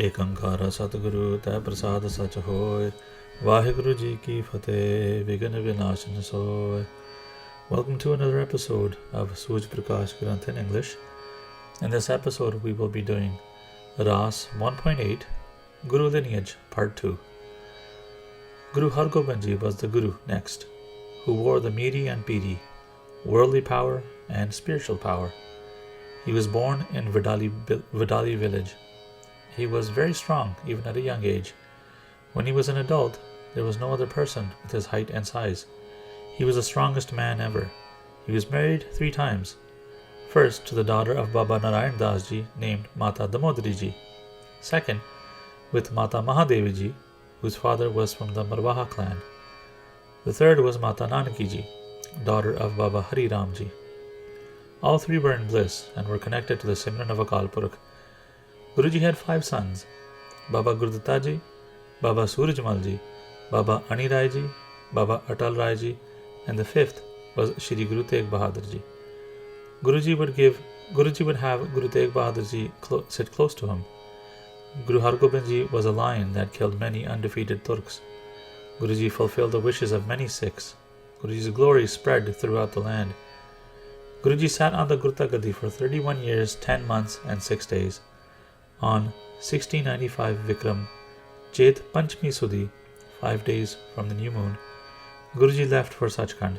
एक अंकारा सतगुरु तै प्रसाद सच होय. Waheguru ji ki fateh, vigna vinashan soy. Welcome to another episode of Suj Prakash Granth in English. In this episode we will be doing Raas 1.8, Guru Lineage Part 2. Guru Hargobind Ji was the Guru next, who wore the Miri and Piri, worldly power and spiritual power. He was born in Vidali village. He was very strong even at a young age. When he was an adult, there was no other person with his height and size. He was the strongest man ever. He was married 3 times. First to the daughter of Baba Narayan Das Ji named Mata Damodari Ji. Second, with Mata Mahadevi Ji, whose father was from the Marwaha clan. The third was Mata Nanaki Ji, daughter of Baba Hari Ram Ji. All 3 were in bliss and were connected to the Simran of Akal Purkh. Guruji had 5 sons, Baba Gurdatta Ji, Baba Surajmal Ji, Baba Ani Rai Ji, Baba Atal Rai Ji, and the 5th was Shri Guru Tegh Bahadur Ji. Guruji would have Guru Tegh Bahadur Ji sit close to him. Guru Hargobind Ji was a lion that killed many undefeated Turks. Guruji fulfilled the wishes of many Sikhs. Guruji's glory spread throughout the land. Guruji sat on the Gurta Gadi for 31 years, 10 months and 6 days. On 1695 Vikram, Chet Panchmi Sudhi, 5 days from the new moon, Guruji left for Sachkhand.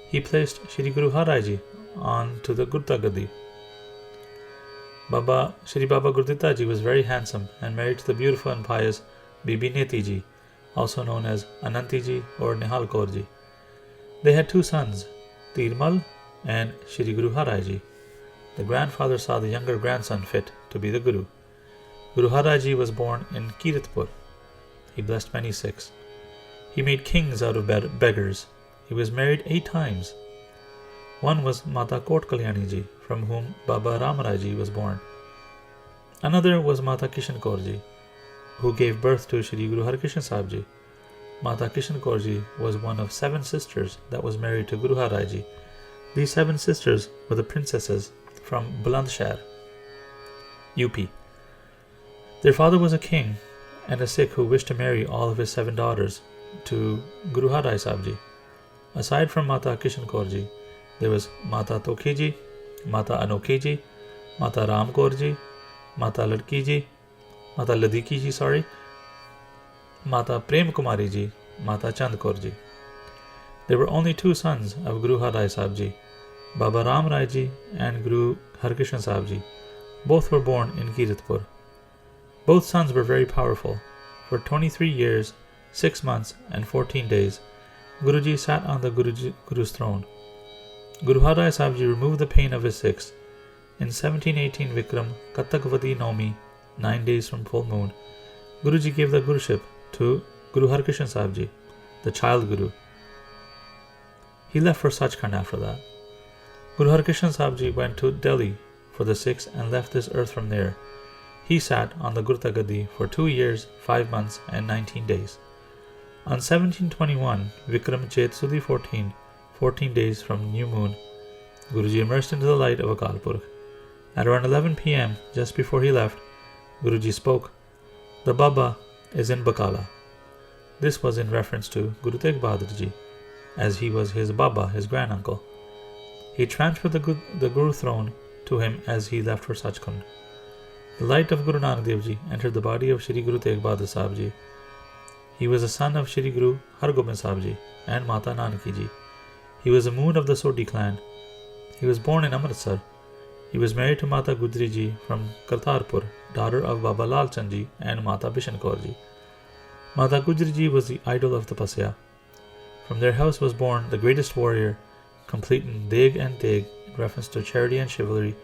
He placed Shri Guru Harai Ji on to the Gurta Gadi. Shri Baba Gurditta Ji was very handsome and married to the beautiful and pious Bibi Neti Ji, also known as Ananti Ji or Nihal Kaur Ji. They had 2 sons, Tirmal and Shri Guru Harai Ji. The grandfather saw the younger grandson fit to be the Guru. Guru Harai Ji was born in Kiratpur. He blessed many Sikhs. He made kings out of beggars. He was married 8 times. One was Mata Kot Kalyani Ji, from whom Baba Ramarai Ji was born. Another was Mata Kishan Kaur Ji, who gave birth to Shri Guru Harkishan Sahib Ji. Mata Kishan Kaur Ji was one of 7 sisters that was married to Guru Harai Ji. These 7 sisters were the princesses from Bulandshahar, UP. Their father was a king and a Sikh who wished to marry all of his 7 daughters to Guru Harai Sahib Ji. Aside from Mata Kishan Kaur Ji, there was Mata Tokhi Ji, Mata Anokhi Ji, Mata Ram Kaur Ji, Mata Ladiki Ji, Mata Prem Kumari Ji, Mata Chand Kaur Ji. There were only 2 sons of Guru Harai Sahib Ji, Baba Ram Rai Ji and Guru Harkishan Sahib Ji. Both were born in Kiratpur. Both sons were very powerful. For 23 years, 6 months and 14 days, Guruji sat on the Guru's throne. Guru Harai Sahib Ji removed the pain of his Sikhs. In 1718 Vikram, Katakvadi Naumi, 9 days from full moon, Guruji gave the Guruship to Guru Harkishan Sahib Ji, the child Guru. He left for Sachkhand after that. Guru Harkishan Sahib Ji went to Delhi for the Sikhs and left this earth from there. He sat on the Gurta Gadi for 2 years, 5 months and 19 days. On 1721, Vikram Chet Sudhi 14 days from new moon, Guruji immersed into the light of Akal Purkh. At around 11 p.m., just before he left, Guruji spoke, "The Baba is in Bakala." This was in reference to Guru Tegh Bahadur Ji, as he was his Baba, his granduncle. He transferred the Guru throne to him as he left for Sachkhand. The light of Guru Nanak Dev Ji entered the body of Shri Guru Tegh Bahadur Sahib Ji. He was a son of Shri Guru Hargobind Sahib Ji and Mata Nanaki Ji. He was a moon of the Sodhi clan. He was born in Amritsar. He was married to Mata Gudri Ji from Kartarpur, daughter of Baba Lal Chand Ji and Mata Bishan Kaur Ji. Mata Gudri Ji was the idol of tapasya. From their house was born the greatest warrior, complete in Deg and Deg, in reference to charity and chivalry.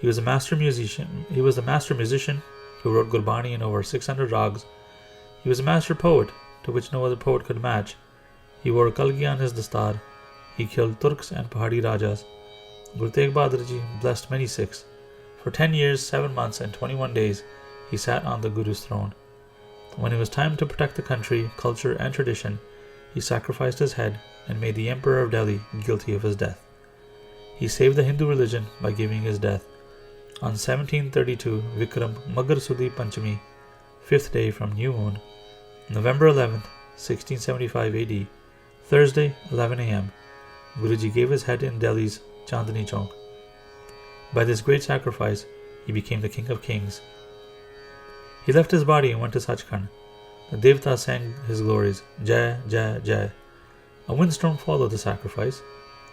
He was the master musician who wrote Gurbani in over 600 rags. He was a master poet, to which no other poet could match. He wore kalgi on his dastar. He killed Turks and Pahadi Rajas. Guru Tegh Bahadur Ji blessed many Sikhs. For 10 years, 7 months and 21 days, he sat on the Guru's throne. When it was time to protect the country, culture and tradition, he sacrificed his head and made the Emperor of Delhi guilty of his death. He saved the Hindu religion by giving his death. On 1732 Vikram Magar Sudi Panchami, 5th day from new moon, November 11th, 1675 AD, Thursday, 11 a.m., Guruji gave his head in Delhi's Chandni Chowk. By this great sacrifice, he became the King of Kings. He left his body and went to Sachkhand. The Devtas sang his glories, Jai, Jai, Jai. A windstorm followed the sacrifice,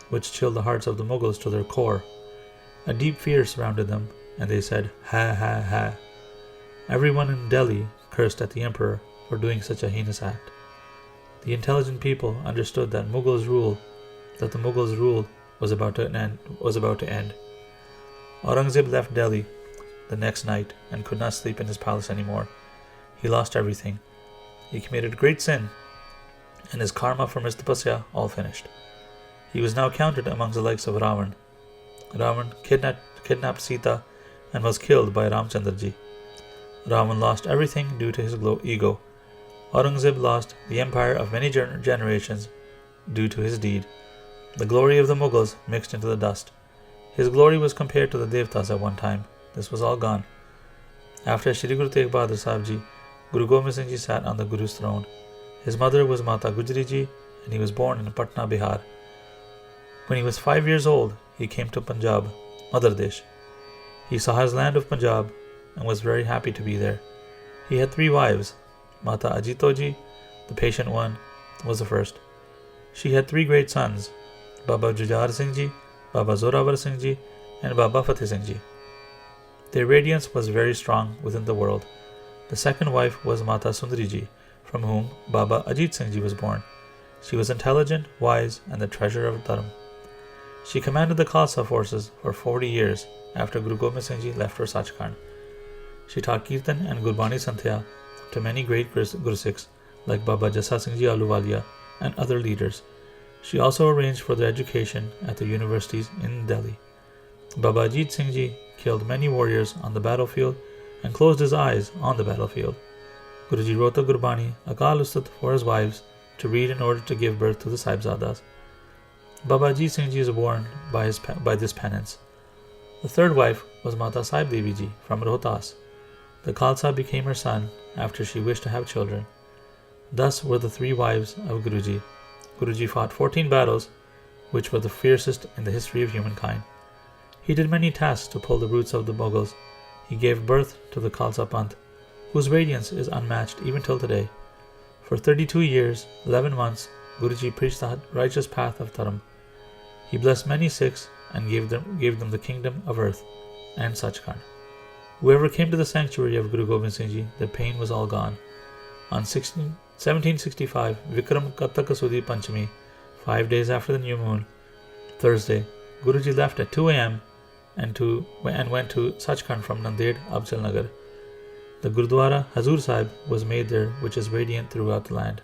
which chilled the hearts of the Mughals to their core. A deep fear surrounded them, and they said, Ha, ha, ha. Everyone in Delhi cursed at the emperor for doing such a heinous act. The intelligent people understood that the Mughals' rule was about to end. Aurangzeb left Delhi the next night and could not sleep in his palace anymore. He lost everything. He committed great sin, and his karma from his tapasya all finished. He was now counted amongst the likes of Ravan. Ravan kidnapped Sita and was killed by Ramchandraji. Ravan lost everything due to his ego. Aurangzeb lost the empire of many generations due to his deed. The glory of the Mughals mixed into the dust. His glory was compared to the Devtas at one time. This was all gone. After Shri Guru Tegh Bahadur Sahib Ji, Guru Gobind Singh Ji sat on the Guru's throne. His mother was Mata Gujri Ji, and he was born in Patna, Bihar. When he was 5 years old, he came to Punjab, Mother Desh. He saw his land of Punjab and was very happy to be there. He had 3 wives. Mata Ajito Ji, the patient one, was the first. She had 3 great sons, Baba Jujar Singh Ji, Baba Zorawar Singh Ji, and Baba Fateh Singh Ji. Their radiance was very strong within the world. The second wife was Mata Sundari Ji, from whom Baba Ajit Singh Ji was born. She was intelligent, wise, and the treasure of Dharma. She commanded the Khalsa forces for 40 years after Guru Gobind Singh Ji left for Sachkhand. She taught Kirtan and Gurbani Santhya to many great Guru Sikhs like Baba Jassa Singh Ji Ahluwalia and other leaders. She also arranged for their education at the universities in Delhi. Baba Ajit Singh Ji killed many warriors on the battlefield and closed his eyes on the battlefield. Guruji wrote the Gurbani Akal Ustat for his wives to read in order to give birth to the Sahibzadas. Baba Ajit Singh Ji is born by this penance. The third wife was Mata Sahib Devi Ji from Rohtas. The Khalsa became her son after she wished to have children. Thus were the 3 wives of Guruji. Guruji fought 14 battles, which were the fiercest in the history of humankind. He did many tasks to pull the roots of the Mughals. He gave birth to the Khalsa Panth, whose radiance is unmatched even till today. For 32 years, 11 months, Guruji preached the righteous path of Dharma. He blessed many Sikhs and gave them the kingdom of earth and Sachkhand. Whoever came to the sanctuary of Guru Gobind Singh Ji, their pain was all gone. On 1765, Vikram Kattaka Sudi Panchami, 5 days after the new moon, Thursday, Guruji left at 2 a.m. and went to Sachkhand from Nanded, Abchalnagar. The Gurdwara Hazur Sahib was made there, which is radiant throughout the land.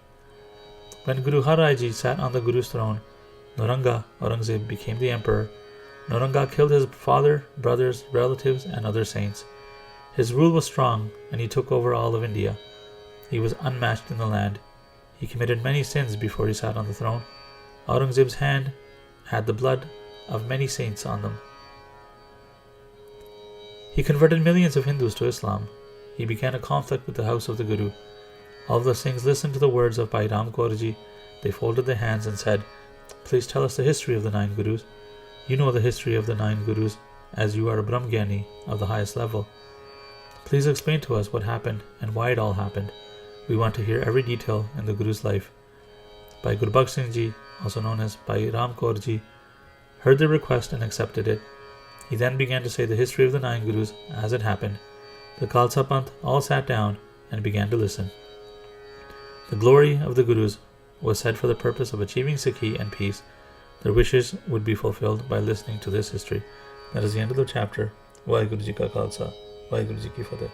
When Guru Har Rai Ji sat on the Guru's throne, Nauranga, Aurangzeb, became the emperor. Nauranga killed his father, brothers, relatives, and other saints. His rule was strong, and he took over all of India. He was unmatched in the land. He committed many sins before he sat on the throne. Aurangzeb's hand had the blood of many saints on them. He converted millions of Hindus to Islam. He began a conflict with the house of the Guru. All the Singhs listened to the words of Bhai Ram Kaur Ji. They folded their hands and said, "Please tell us the history of the 9 Gurus. You know the history of the 9 Gurus, as you are a Brahmgyani of the highest level. Please explain to us what happened and why it all happened. We want to hear every detail in the Guru's life." Bhai Gurbaksh Singh Ji, also known as Bhai Ram Kaur Ji, heard the request and accepted it. He then began to say the history of the 9 Gurus as it happened. The Khalsa Panth all sat down and began to listen. The glory of the Gurus was said for the purpose of achieving Sikhi and peace. Their wishes would be fulfilled by listening to this history. That is the end of the chapter. Waheguru Ji Ka Khalsa, Waheguru Ji Ki Fateh.